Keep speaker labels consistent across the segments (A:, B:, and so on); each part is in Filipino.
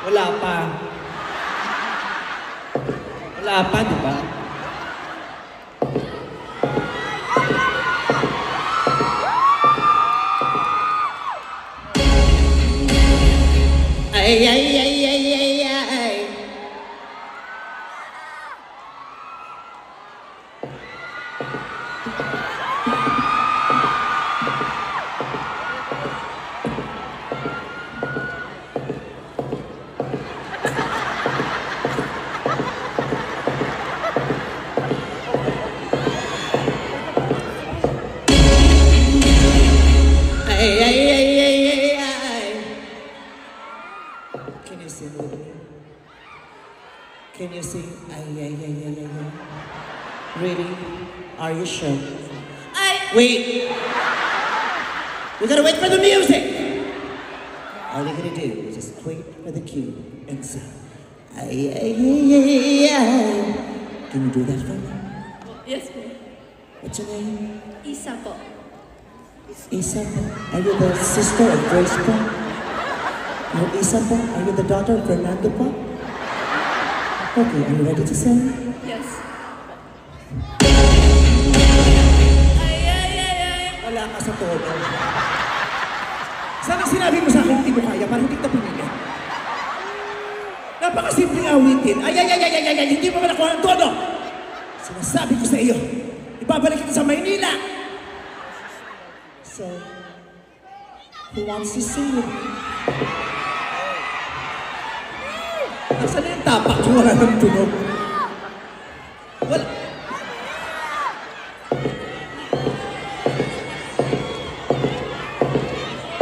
A: Wala pa. Wala pa, di ba? Ay, ay, ay, ay, ay, ay. Ay, ay, ay, ay, ay, ay. Can you sing with me? Can you sing? Ay, ay, ay, ay, ay, ay. Really? Are you sure? Wait! We gotta wait for the music! All you're gonna do is just wait for the cue and sing. Ay, ay, ay, ay, ay. Can you do that for me?
B: Yes, po.
A: What's your name?
B: Isa po.
A: Isa po. Are you the sister of Grace po? You're Isa po? Are you the daughter of Fernando po? Okay, are you ready to sing?
B: Yes. Ay, ay, ay, ay.
A: Wala ka sa todo. Sana sinabi mo sa akin hindi mo kaya para hindi kita pinili. Napakasimpleng awitin. Ay, ay, ay, ay, ay, ay, ay, hindi mo ba nakuha ng todo? Sinasabi ko sa iyo, ibabalik kita sa Maynila. So, who wants to sing with me? Nasaan na yung tapak kung wala ng tunog? Wala.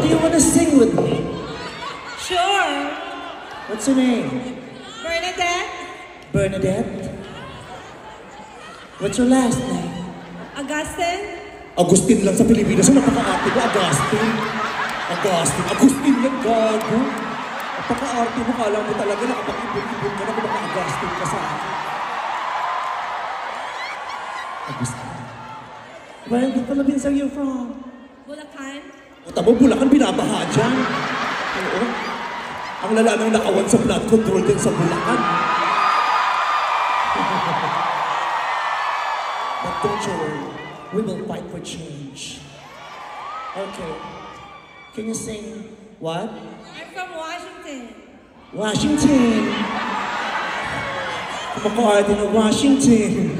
A: Do you want to sing with me?
B: Sure.
A: What's your name?
B: Bernadette?
A: Bernadette? What's your last name?
B: Augustine?
A: Agustin lang sa Pilipinas. Ano napaka-arte ko? Agustin. Agustin. Agustin yan, gago. Napaka-arte mo. Kala mo talaga nakapag-ibon-ibon ka na kung maka-Agustin ka sa akin. Agustin. Where did Philippines are you from?
B: Bulacan?
A: O tamo, Bulacan, binabaha dyan. Oo. Ang lala ng nakawan sa blood control din sa Bulacan. But don't you worry. We will fight for change. Okay. Can you sing what?
B: I'm from Washington.
A: Washington. Kumakaarte ng Washington.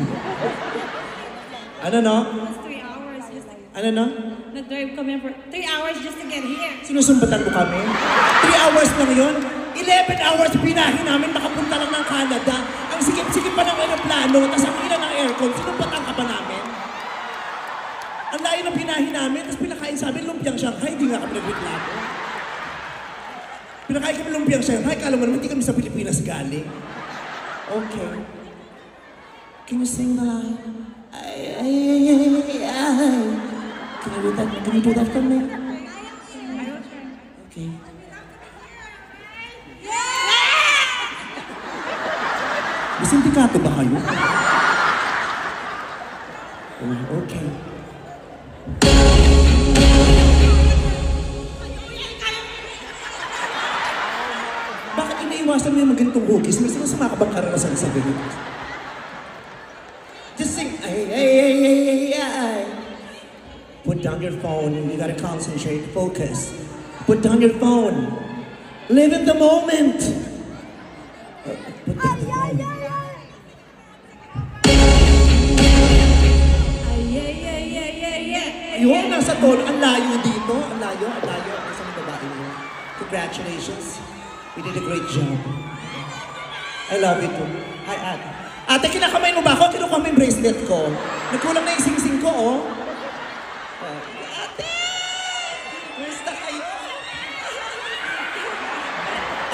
A: Ano no?
B: It's 3 hours just to...
A: Ano no?
B: Nag-drive kami for 3 hours just to get here.
A: Sinusumbatan mo kami? 3 hours lang yun? 11 hours binahin namin makapunta lang ng Canada. Ang sikip-sikip pa ng aeroplano, tapos ang ina ng aircon, sinumbatan ka pa namin? Ang layo ng binahin namin, tapos pinakain sa amin lumpiang Shanghai, hindi nga kami nagreklamo. Pinakain kami lumpiang Shanghai, kala mo naman hindi kami sa Pilipinas galing. Okay. Can you sing the line? Ay, ay, ay, ay, ay. Can you do that? Can you do that for me? Okay. May sindikato ba kayo? Okay. Bakit iniiwasan mo yung magandang hugis? May sinasama ka bang karanasan sa ganito? Just sing. Ay, ay, ay, ay, ay, ay. Put down your phone. You gotta concentrate. Focus. Put down your phone. Live in the moment. Put down the phone.
B: Ay, ay, ay, ay, ay, ay.
A: Ayun, nasa tono. Ang layo dito. Ang layo, ang layo. Ang isang babae mo. Congratulations. You did a great job. I love you too. Hi, Ate. Ate, kinakamay mo ba ako? Kinukuha mo yung bracelet ko. Nagkulang na yung sing-sing ko, oh. Ate! Where's kayo?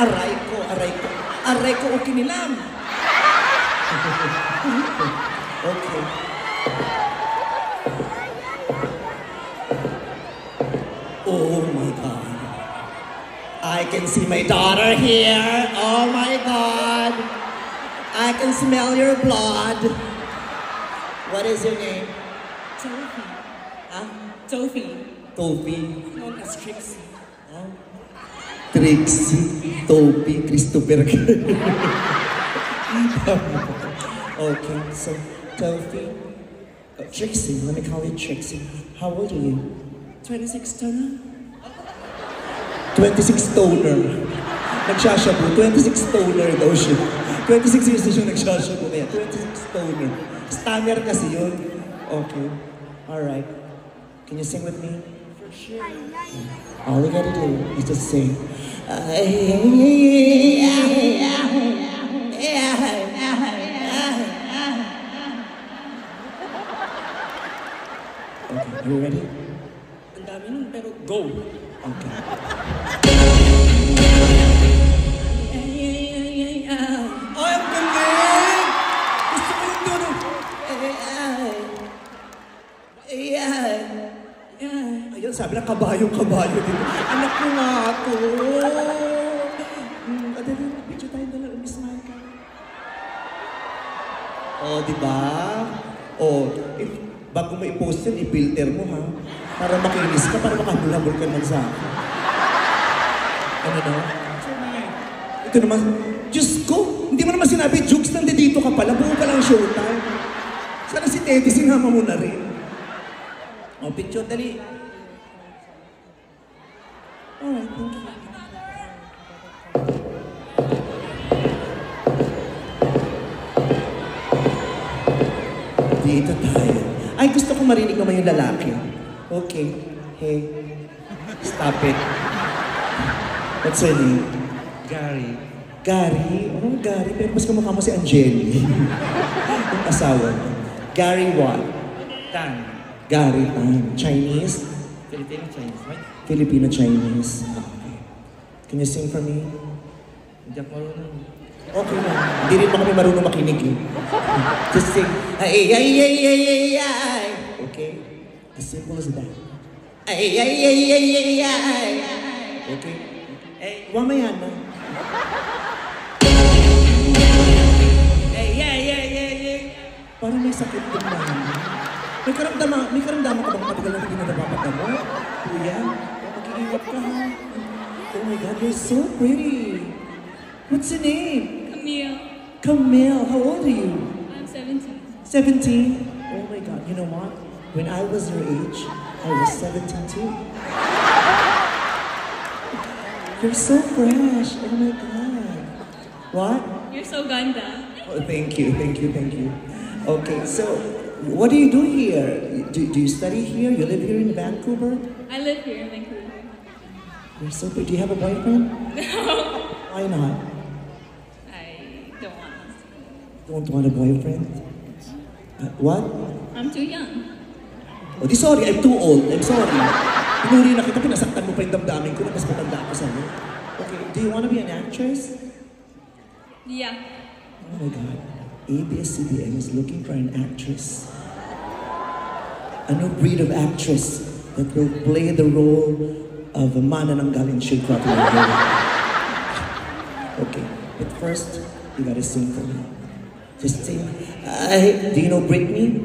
A: Aray ko, aray ko. Aray ko, okay nilam. Okay. Oh my God. I can see my daughter here. Oh my God. I can smell your blood. What is your name?
B: Sophie.
A: Huh?
B: Sophie.
A: Toby.
B: Known as Trixie.
A: Oh. Trixie, Toby, Christopher. Okay, so Toby, Trixie, let me call you Trixie. How old are you? 26 stoner? 26 stoner. Nagsashabu, 26 stoner daw siya. 26 years na siya nagsashabu kaya 26 stoner. Stammer kasi yun. Okay, alright. Can you sing with me? For sure. All you gotta do is just sing. Okay, are you ready?
C: Ang dami nun, pero go.
A: Okay. Ay, ang galing! Gusto ko yung tono. Ayun, sabi na kabayo-kabayo din. Anak ko nga ako. Adali, picture tayo dala. Umismile ka. Oh, di ba? Oh, bago mo i-post yan, i-filter mo ha. Para makinis ka, para makahulabol ka naman sa akin. Ano na? Ito naman, Diyos ko, hindi mo naman sinabi, Jukes, nandito ka pala, buo pa lang showtime. Sana si Teddy, sinama mo na rin. O, picture, dali. Alright, thank you. Dito tayo. Ay, gusto ko marinig naman yung lalaki. Okay. Hey. Stop it. What's your name?
C: Gary.
A: Gary? Oh, Gary. Pero mas kamukha mo si Angeli. Yung asawa mo. Gary what?
C: Tan.
A: Gary Tan. Chinese?
C: Filipino Chinese, right?
A: Filipino-Chinese. Okay. Can you sing for me?
C: Hindi ako marunong.
A: Okay na. Hindi rin pa kami marunong makinig eh. Just sing. Ay, ay, ay, ay, ay, ay. Okay? As simple as that. Ay, ay, ay, ay, ay, ay. Okay? Eh, mamaya na. Parang may sakit din na. May karamdaman ka bang matagal na hindi na napapagamo? Kuya, mag-iingat ka ha. Oh my God, you're so pretty. What's your name?
B: Camille.
A: Camille. How old are you?
B: I'm 17.
A: 17? Oh my God, you know what? When I was your age, I was 17 too. You're so fresh. Oh my God. What?
B: You're so ganda.
A: Oh, thank you. Okay, so what do you do here? Do you study here? You live here in Vancouver?
B: I live here in Vancouver.
A: You're so pretty. Do you have a boyfriend?
B: No.
A: Why not?
B: I don't want to.
A: Don't want a boyfriend? What?
B: I'm too young.
A: Oh, sorry, I'm too old. I'm sorry. Pinuri na kita, pinasaktan mo pa yung damdamin ko na mas matanda ako sa'yo. Okay, do you want to be an actress?
B: Yeah.
A: Oh my God. ABS-CBN is looking for an actress. A new breed of actress that will play the role of a manananggaling shilkrat. Okay, but first, you gotta sing for me. Just sing. Do you know Britney?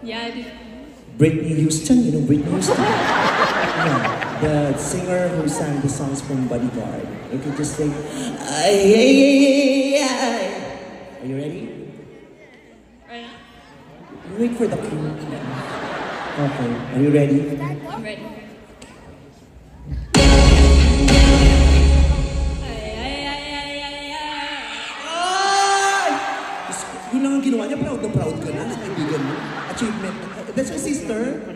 B: Yeah, I do.
A: Britney Houston, you know Britney Houston? Yeah, the singer who sang the songs from Bodyguard. You could just sing. Are you ready?
B: Right now?
A: Wait for the cue. Okay, are you ready?
B: I'm ready.
A: Yun lang ang ginawa niya, proud na proud ka na sa kaibigan mo. Achievement. That's your sister?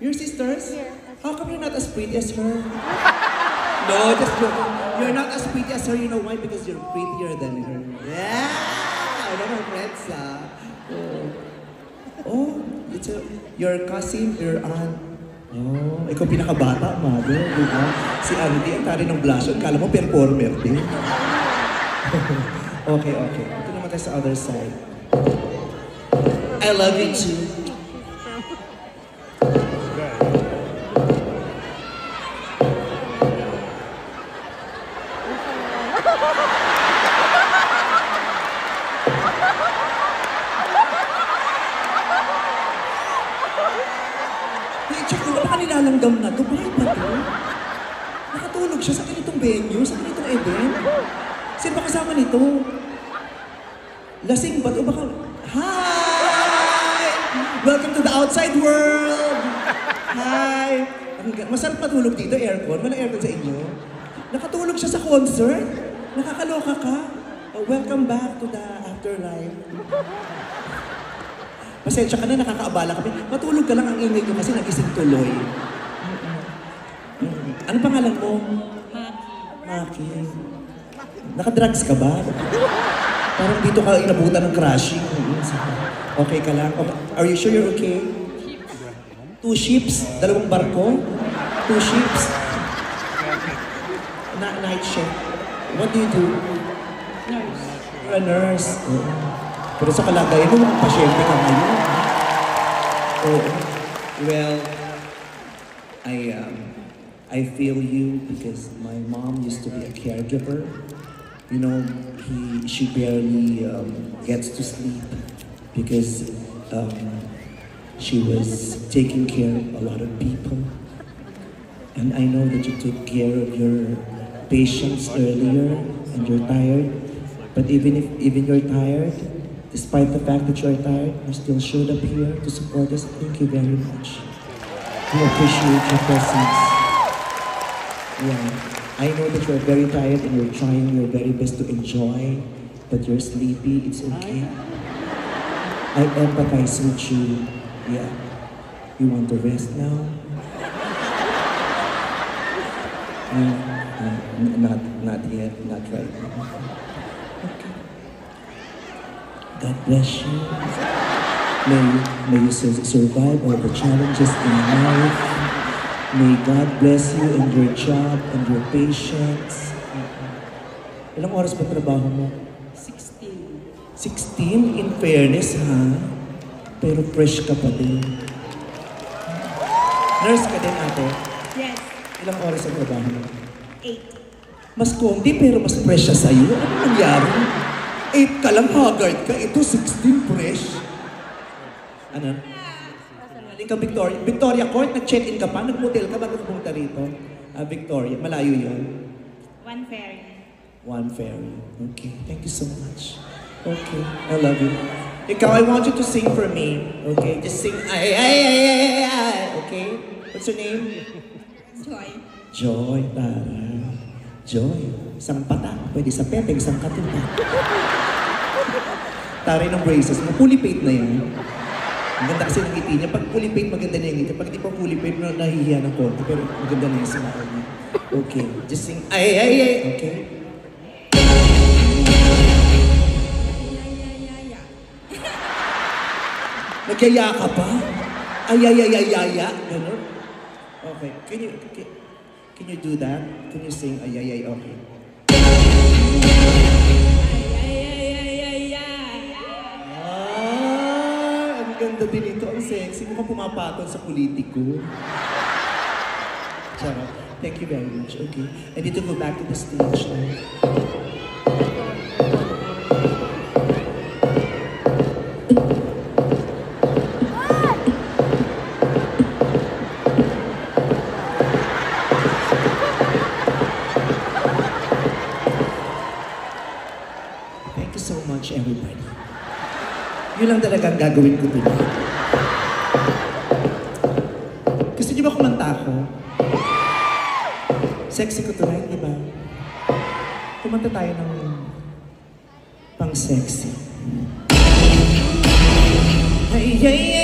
A: Your sisters? How come you're not as pretty as her? No, just joking. You're not as pretty as her, you know why? Because you're prettier than her. Yeah! Ano mga friends, ah? Oh, it's your cousin, your aunt. Oh, ikaw pinakabata, mother, di ba? Si Andy, ang tari ng blush, kala mo performer din. Okay. Ito naman tayo sa other side. I love you too. Check ko, baka nilalanggam na. Dubai ba ito? Nakatulog siya sa ganitong venue, sa ganitong event. Sino ba kasama nito? Lasing ba? O baka... Hi! Welcome to the outside world! Hi! Masarap matulog dito, aircon. Walang aircon sa inyo. Nakatulog siya sa concert. Nakakaloka ka. Oh, welcome back to the afterlife. Pasensya ka na, nakakaabala kami. Matulog ka lang, ang ingay ko kasi nagising tuloy. Ano pangalan mo? Maki. Nakadrugs ka ba? Parang dito ka inabutan ng crashing. Okay ka lang? Okay. Are you sure you're okay? 2 ships? 2 barko? 2 ships? Night shift. What do you do?
B: Nurse.
A: You're a nurse. Oo. Pero sa kalagayan mo, mukhang pasyente ka ngayon. Oo. Well, I feel you because my mom used to be a caregiver. You know, she barely gets to sleep because she was taking care of a lot of people. And I know that you took care of your patients earlier and you're tired. But even you're tired, despite the fact that you're tired, you still showed up here to support us. Thank you very much. We appreciate your presence. Yeah, I know that you're very tired and you're trying your very best to enjoy, but you're sleepy. It's okay. I empathize with you. Yeah. You want to rest now? Not yet. Not right now. Okay. God bless you. May you survive all the challenges in life. May God bless you in your job and your patience. Ilang oras ba trabaho mo?
B: 16.
A: 16? In fairness, ha? Pero fresh ka pa din. Nurse ka din, ate?
B: Yes.
A: Ilang oras ang trabaho mo?
B: 8.
A: Mas konti pero mas fresh siya sa'yo. Ano nangyari? 8 ka lang, haggard ka. Ito, 16 fresh. Ano? Galing ka, Victoria. Victoria Court, nag-check-in ka pa? Nag-motel ka bago pumunta rito? Victoria, malayo yun.
B: 1 ferry.
A: 1 ferry. Okay, thank you so much. Okay, I love you. Ikaw, I want you to sing for me. Okay, just sing. Ay. Okay, what's your name?
B: Joy.
A: Joy, Tara. Joy. Isang pata. Pwede sa pepeng, isang katuta. Taray ng braces mo. Fully paid na yan. Ang ganda kasi ng ngiti niya. Pag fully paid, maganda na yung ngiti. Pag di pa fully paid, nahihiya ng konti. Pero maganda na yung smile niya. Okay. Just sing. Ay. Okay. Nagyaya ka pa? Ay. Ganun? Okay. Can you do that? Can you sing ay? Okay. Ang ganda din ito. Ang sexy. Mukhang pumapatol sa politiko. Charot. Thank you very much. Okay. I need to go back to the stage now. Thank you so much, everybody. Yun lang talaga ang gagawin ko dito. Gusto niyo ba kumanta ako? Sexy ko tonight, di ba? Kumanta tayo ng pang-sexy. Ay.